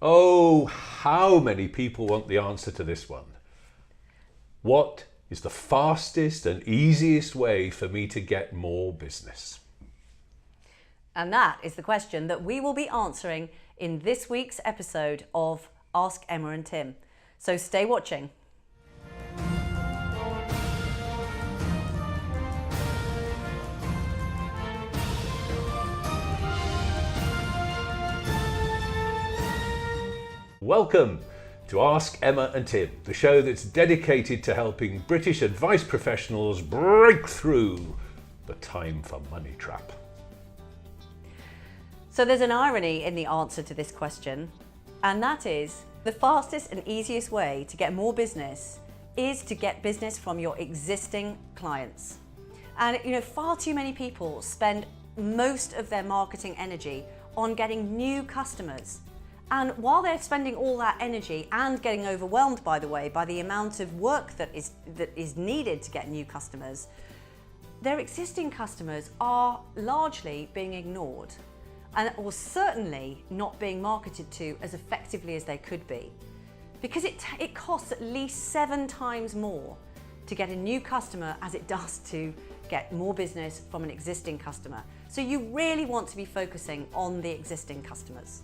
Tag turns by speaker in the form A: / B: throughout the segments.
A: Oh, how many people want the answer to this one? What is the fastest and easiest way for me to get more business?
B: And that is the question that we will be answering in this week's episode of Ask Emma and Tim. So stay watching.
A: Welcome to Ask Emma and Tim, the show that's dedicated to helping British advice professionals break through the time for money trap.
B: So there's an irony in the answer to this question, and that is the fastest and easiest way to get more business is to get business from your existing clients. And far too many people spend most of their marketing energy on getting new customers. And while they're spending all that energy and getting overwhelmed, by the way, by the amount of work that is needed to get new customers, their existing customers are largely being ignored or certainly not being marketed to as effectively as they could be. Because it costs at least 7 times more to get a new customer as it does to get more business from an existing customer. So you really want to be focusing on the existing customers.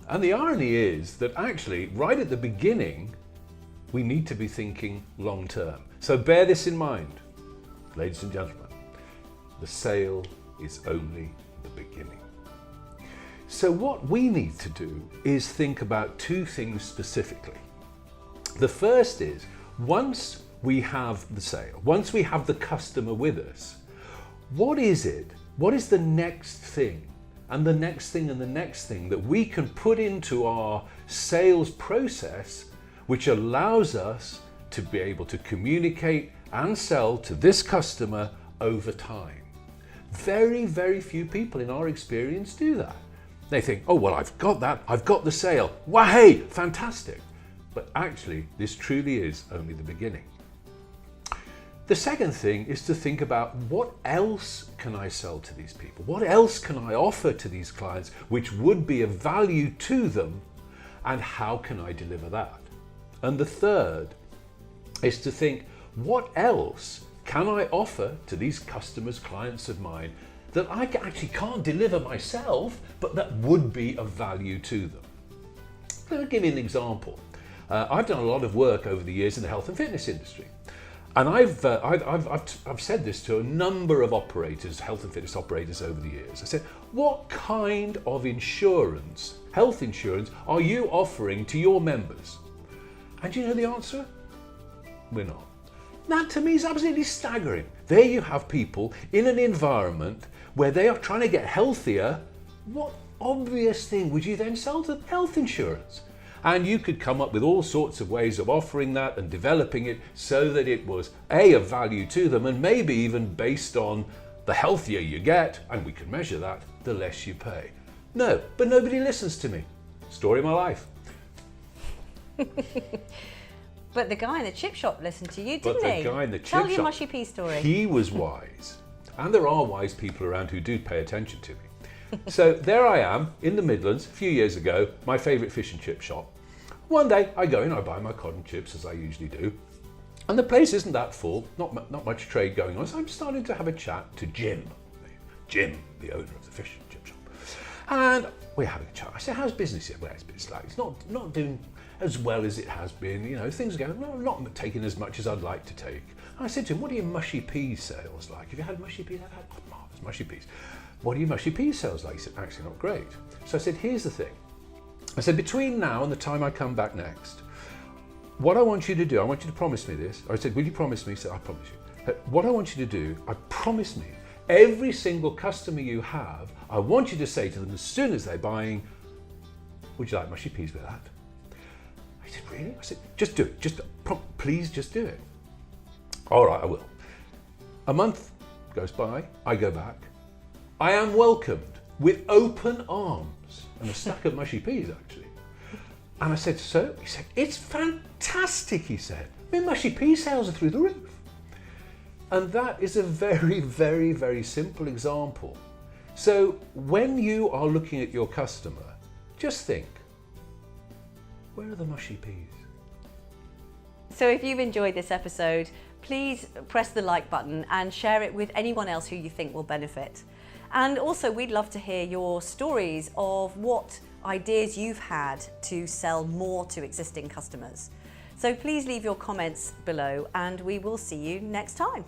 A: And the irony is that actually, right at the beginning, we need to be thinking long term. So bear this in mind, ladies and gentlemen, the sale is only the beginning. So what we need to do is think about 2 things specifically. The first is, once we have the sale, once we have the customer with us, what is it? What is the next thing? And the next thing and the next thing that we can put into our sales process, which allows us to be able to communicate and sell to this customer over time. Very, very few people in our experience do that. They think, oh, well, I've got that, I've got the sale. Wow, hey, fantastic. But actually, this truly is only the beginning. The second thing is to think about what else can I sell to these people? What else can I offer to these clients which would be of value to them, and how can I deliver that? And the third is to think, what else can I offer to these customers, clients of mine that I actually can't deliver myself, but that would be of value to them? Let me give you an example. I've done a lot of work over the years in the health and fitness industry. And I've said this to a number of operators, health and fitness operators over the years. I said, what kind of insurance, health insurance, are you offering to your members? And do you know the answer? We're not. That to me is absolutely staggering. There you have people in an environment where they are trying to get healthier. What obvious thing would you then sell to them? Health insurance. And you could come up with all sorts of ways of offering that and developing it so that it was of value to them, and maybe even based on the healthier you get, and we can measure that, the less you pay. No, but nobody listens to me. Story of my life.
B: But the guy in the chip shop listened to you, didn't he?
A: But the guy in the chip shop,
B: tell your mushy pea story.
A: He was wise. And there are wise people around who do pay attention to me. So there I am in the Midlands a few years ago, my favourite fish and chip shop. One day I go in, I buy my cod and chips as I usually do, and the place isn't that full, not much trade going on, so I'm starting to have a chat to Jim, the owner of the fish and chip shop. And we're having a chat. I said, how's business here? Well, it's like, it's not doing as well as it has been, things are going, not taking as much as I'd like to take. And I said to him, what are your mushy peas sales like? Have you had mushy peas? I've had marvellous mushy peas. What are your mushy peas sales like? He said, actually not great. So I said, here's the thing. I said, between now and the time I come back next, what I want you to do, I want you to promise me this. I said, will you promise me? He said, I promise you. What I want you to do, I promise me, every single customer you have, I want you to say to them as soon as they're buying, would you like mushy peas with that? I said, really? I said, just do it. Please just do it. All right, I will. A month goes by, I go back. I am welcomed with open arms and a stack of mushy peas, actually. And I said, so? He said, it's fantastic, he said. I mean, mushy pea sales are through the roof. And that is a very, very, very simple example. So when you are looking at your customer, just think, Where are the mushy peas?
B: So if you've enjoyed this episode, please press the like button and share it with anyone else who you think will benefit. And also, we'd love to hear your stories of what ideas you've had to sell more to existing customers. So please leave your comments below and we will see you next time.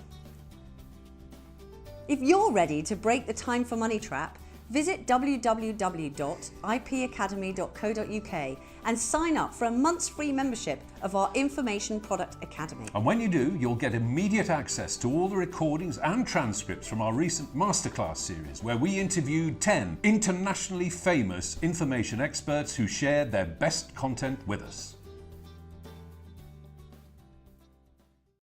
B: If you're ready to break the time for money trap, visit www.ipacademy.co.uk and sign up for a month's free membership of our Information Product Academy.
A: And when you do, you'll get immediate access to all the recordings and transcripts from our recent masterclass series, where we interviewed 10 internationally famous information experts who shared their best content with us.